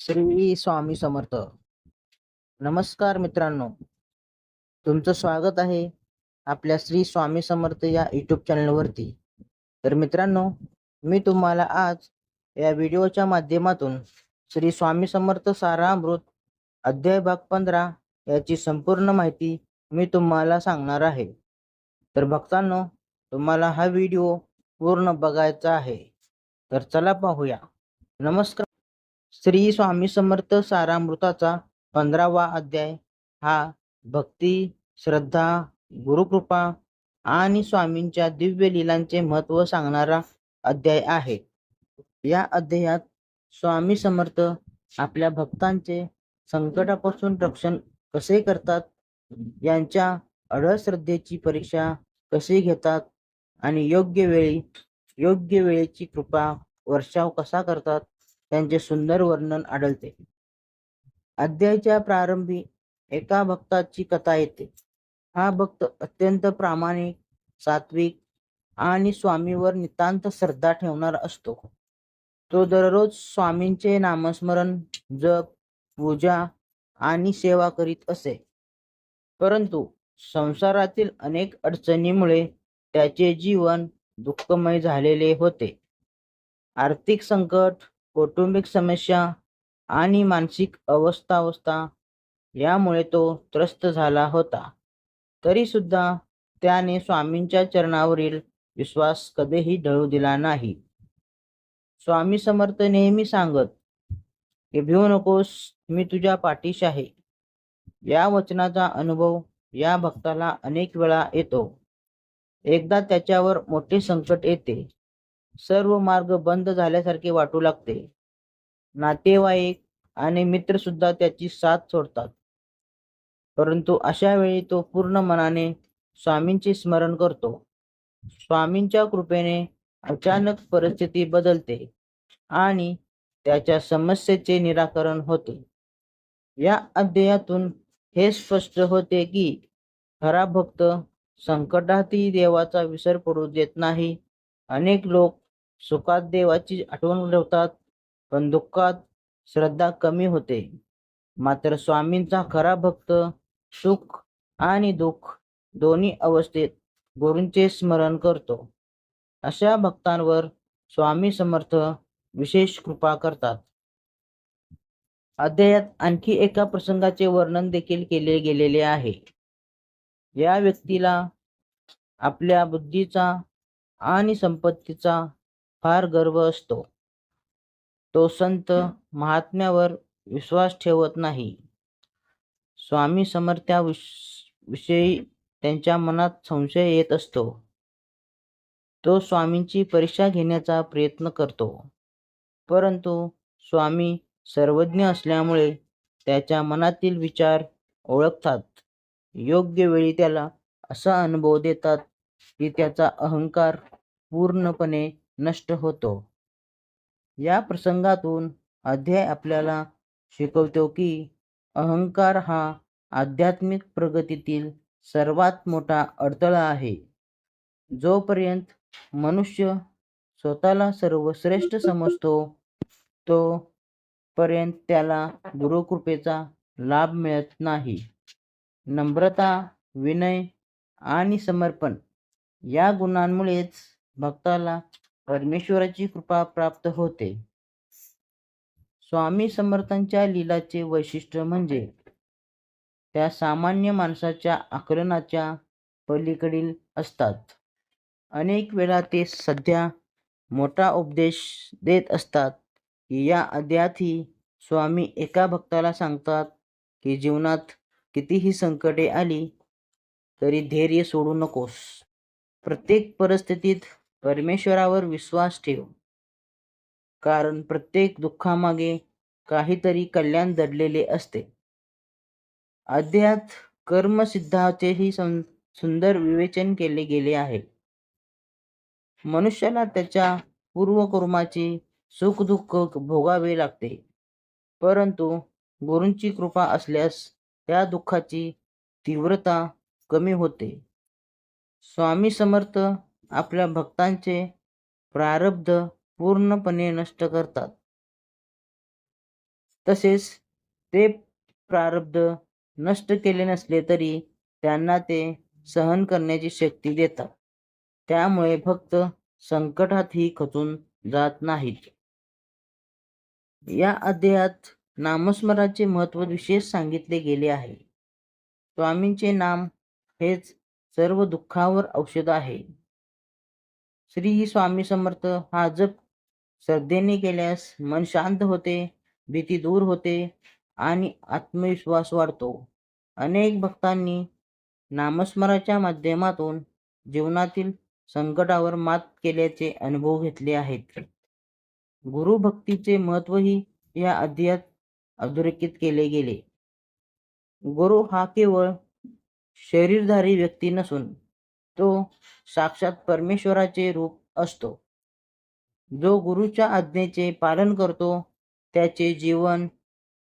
श्री स्वामी समर्थ. नमस्कार मित्रांनो, तुमचं स्वागत आहे आपल्या श्री स्वामी समर्थ या यूट्यूब चॅनलवरती. तर मित्रांनो, मी तुम्हाला आज या व्हिडिओच्या माध्यमातून श्री स्वामी समर्थ सारामृत अध्याय भाग 15 याची संपूर्ण माहिती मी तुम्हाला सांगणार आहे. तर भक्तांनो, तुम्हाला हा व्हिडिओ पूर्ण बघायचा आहे. तर चला पाहूया. नमस्कार. श्री स्वामी समर्थ सारामृताचा 15वा अध्याय हा भक्ती, श्रद्धा, गुरुकृपा आणि स्वामींच्या दिव्य लीलांचे महत्त्व सांगणारा अध्याय आहे. या अध्यायात स्वामी समर्थ आपल्या भक्तांचे संकटापासून रक्षण कसे करतात, यांच्या अढळ श्रद्धेची परीक्षा कशी घेतात आणि योग्य वेळेची कृपा वर्षाव कसा करतात, त्यांचे सुंदर वर्णन आढळते. अध्यायाच्या प्रारंभी एका भक्ताची कथा येते. हा भक्त अत्यंत प्रामाणिक, सात्विक आणि स्वामीवर नितांत श्रद्धा ठेवणारा असतो. तो दररोज स्वामींचे नामस्मरण, जप, पूजा आणि सेवा करीत असे. परंतु संसारातील अनेक अडचणीमुळे त्याचे जीवन दुःखमय झालेले होते. आर्थिक संकट, कौटुंबिक समस्या आणि मानसिक अस्वस्थता यामुळे तो त्रस्त झाला होता. तरी सुद्धा त्याने स्वामींच्या चरणावरील विश्वास कधीही ढळू दिला नाही. स्वामी समर्थ नेहमी सांगत की भिवू नकोस, मी तुझ्या पाठीशी आहे. या वचनाचा अनुभव या भक्ताला अनेक वेळा येतो. एकदा त्याच्यावर मोठे संकट येते. सर्व मार्ग बंद झाल्यासारखे वाटू लागते. नातेवाईक आणि मित्र सुद्धा त्याची साथ सोडतात. परंतु अशा वेळी तो पूर्ण मनाने स्वामींचे स्मरण करतो. स्वामींच्या कृपेने अचानक परिस्थिती बदलते आणि त्याच्या समस्येचे निराकरण होते. या अध्यायातून हे स्पष्ट होते की खरा भक्त संकटातही देवाचा विसर पडू देत नाही. अनेक लोक सुखात देवाची आठवण ठेवतात, पण दुःखात श्रद्धा कमी होते. मात्र स्वामींचा खरा भक्त सुख आणि दुःख दोन्ही अवस्थेत गुरूंचे स्मरण करतो. अशा भक्तांवर स्वामी समर्थ विशेष कृपा करतात. अध्यायात आणखी एका प्रसंगाचे वर्णन देखील केले गेलेले आहे. या व्यक्तीला आपल्या बुद्धीचा आणि संपत्तीचा फार गर्व असतो. तो संत महात्म्यावर विश्वास ठेवत नाही. स्वामी समर्थाविषयी त्यांच्या मनात संशय येत असतो. तो स्वामींची परीक्षा घेण्याचा प्रयत्न करतो, परंतु स्वामी सर्वज्ञ असल्यामुळे त्याच्या मनातील विचार ओळखतात. योग्य वेळी त्याला असा अनुभव देतात की त्याचा अहंकार पूर्णपणे नष्ट होतो. या प्रसंगातून अध्याय आपल्याला शिकवतो की अहंकार हा आध्यात्मिक प्रगतीतील सर्वात मोठा अडथळा आहे. जोपर्यंत मनुष्य स्वतःला सर्वश्रेष्ठ समजतो, तोपर्यंत त्याला गुरुकृपेचा लाभ मिळत नाही. नम्रता, विनय आणि समर्पण या गुणांमुळेच भक्ताला परमेश्वराची कृपा प्राप्त होते. स्वामी समर्थांच्या लीलाचे वैशिष्ट्य म्हणजे त्या सामान्य माणसाच्या आकलनाच्या पलीकडील असतात. अनेक वेळा ते सध्या मोठा उपदेश देत असतात की या अध्यायातही स्वामी एका भक्ताला सांगतात की जीवनात कितीही संकटे आली तरी धैर्य सोडू नकोस. प्रत्येक परिस्थितीत परमेश्वरावर विश्वास ठेव, कारण प्रत्येक दुःखामागे काहीतरी कल्याण दडलेले असते. अध्यायात कर्मसिद्धाचेही सुंदर विवेचन केले गेले आहे. मनुष्याला त्याच्या पूर्वकर्माचे सुख दुःख भोगावे लागते, परंतु गुरूंची कृपा असल्यास त्या दुःखाची तीव्रता कमी होते. स्वामी समर्थ आपल्या भक्तांचे प्रारब्ध पूर्णपणे नष्ट करतात. तसेच ते प्रारब्ध नष्ट केले नसले तरी त्यांना ते सहन करण्याची शक्ती देतात. त्यामुळे भक्त संकटातही खचून जात नाहीत. या अध्यायात नामस्मरणाचे महत्त्व विशेष सांगितले गेले आहे. स्वामींचे नाम हेच सर्व दुःखावर औषध आहे. श्री स्वामी समर्थ हा जप श्रद्धेने केल्यास मन शांत होते, भीती दूर होते आणि आत्मविश्वास वाढतो. अनेक भक्तांनी नामस्मरणाच्या माध्यमातून जीवनातील संकटावर मात केल्याचे अनुभव घेतले आहेत. गुरुभक्तीचे महत्त्वही या अध्यायात अधोरेखित केले गेले. गुरु हा केवळ शरीरधारी व्यक्ती नसून तो साक्षात परमेश्वराचे रूप असतो. जो गुरुच्या आज्ञेचे पालन करतो त्याचे जीवन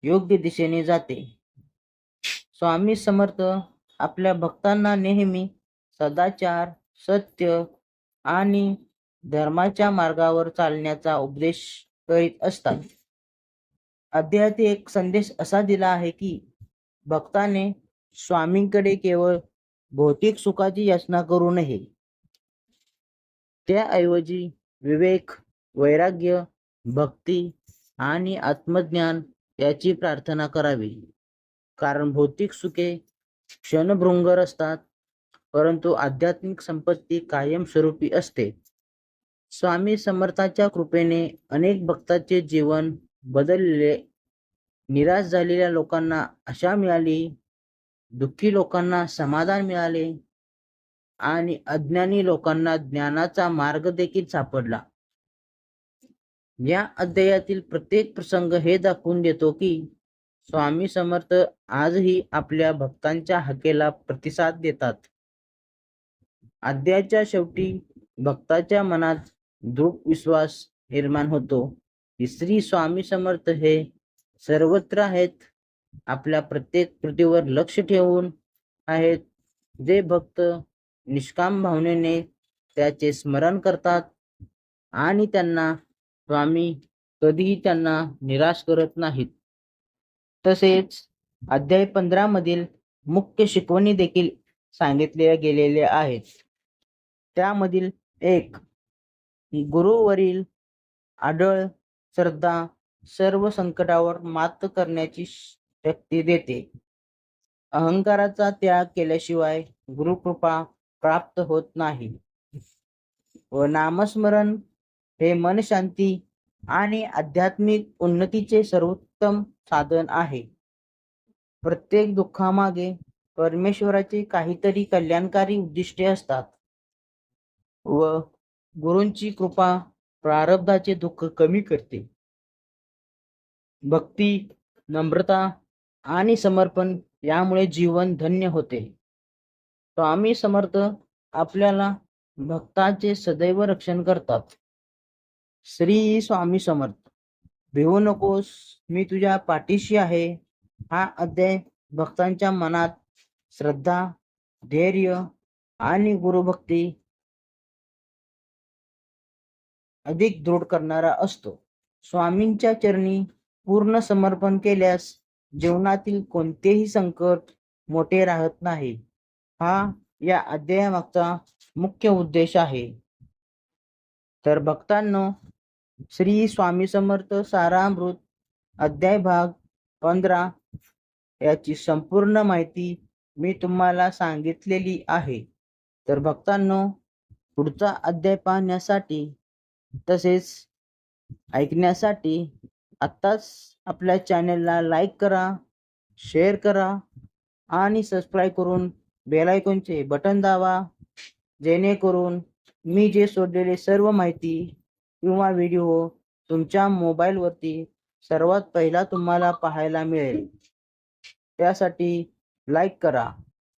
योग्य दिशेने जाते. स्वामी समर्थ आपल्या भक्तांना नेहमी सदाचार, सत्य आणि धर्माच्या मार्गावर चालण्याचा उपदेश करीत असतात. अध्यायात एक संदेश असा दिला आहे की भक्ताने स्वामींकडे केवळ भौतिक सुखाची याचना करू नये. त्याऐवजी विवेक, वैराग्य, भक्ती आणि आत्मज्ञान याची प्रार्थना करावी. कारण भौतिक सुखे क्षणभंगुर असतात, परंतु आध्यात्मिक संपत्ती कायमस्वरूपी असते. स्वामी समर्थाच्या कृपेने अनेक भक्तांचे जीवन बदलले. निराश झालेल्या लोकांना आशा मिळाली, दुःखी लोकांना समाधान मिळाले आणि अज्ञानी लोकांना ज्ञानाचा मार्ग देखील सापडला. या अध्यायातील प्रत्येक प्रसंग हे दाखवून देतो की स्वामी समर्थ आजही आपल्या भक्तांच्या हाकेला प्रतिसाद देतात. अध्यायाच्या शेवटी भक्ताच्या मनात दृढ विश्वास निर्माण होतो की श्री स्वामी समर्थ हे सर्वत्र आहेत, आपल्या प्रत्येक कृतीवर लक्ष ठेवून आहेत. जे भक्त निष्काम भावनेने त्याचे स्मरण करतात आणि त्यांना स्वामी कधीही त्यांना निराश करत नाहीत. तसेच अध्याय 15 मधील मुख्य शिकवणी देखील सांगितल्या गेलेल्या आहेत. त्यामधील एक, गुरुवरील अढळ श्रद्धा सर्व संकटावर मात करण्याची शक्ती देते. अहंकाराचा त्याग केल्याशिवाय गुरुकृपा प्राप्त होत नाही. व नामस्मरण हे मन शांती आणि आध्यात्मिक उन्नतीचे सर्वोत्तम साधन आहे. प्रत्येक दुःखामागे परमेश्वराचे काहीतरी कल्याणकारी उद्दिष्टे असतात व गुरूंची कृपा प्रारब्धाचे दुःख कमी करते. भक्ती, नम्रता आणि समर्पण यामुळे जीवन धन्य होते. स्वामी समर्थ आपल्याला भक्ताचे सदैव रक्षण करतात. श्री स्वामी समर्थ. भिवू नकोस, मी तुझ्या पाठीशी आहे. हा अध्याय भक्तांच्या मनात श्रद्धा, धैर्य आणि गुरुभक्ती अधिक दृढ करणारा असतो. स्वामींच्या चरणी पूर्ण समर्पण केल्यास जीवनातील कोणतेही संकट मोठे राहत नाही. हा या अध्यायामागचा मुख्य उद्देश आहे. तर भक्तांनो, श्री स्वामी समर्थ सारामृत अध्याय भाग 15 याची संपूर्ण माहिती मी तुम्हाला सांगितलेली आहे. तर भक्तांनो, पुढचा अध्याय पाहण्यासाठी तसेच ऐकण्यासाठी आत्ताच आपल्या चॅनलला लाईक करा, शेअर करा आणि सबस्क्राईब करून बेल आयकॉनचे बटन दाबा, जेणेकरून मी जे सोडलेले सर्व माहिती किंवा व्हिडिओ तुमच्या मोबाईलवरती सर्वात पहिला तुम्हाला पाहायला मिळेल. त्यासाठी लाईक करा.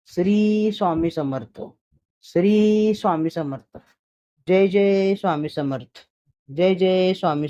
श्री स्वामी समर्थ. श्री स्वामी समर्थ. जय जय स्वामी समर्थ. जय जय स्वामी.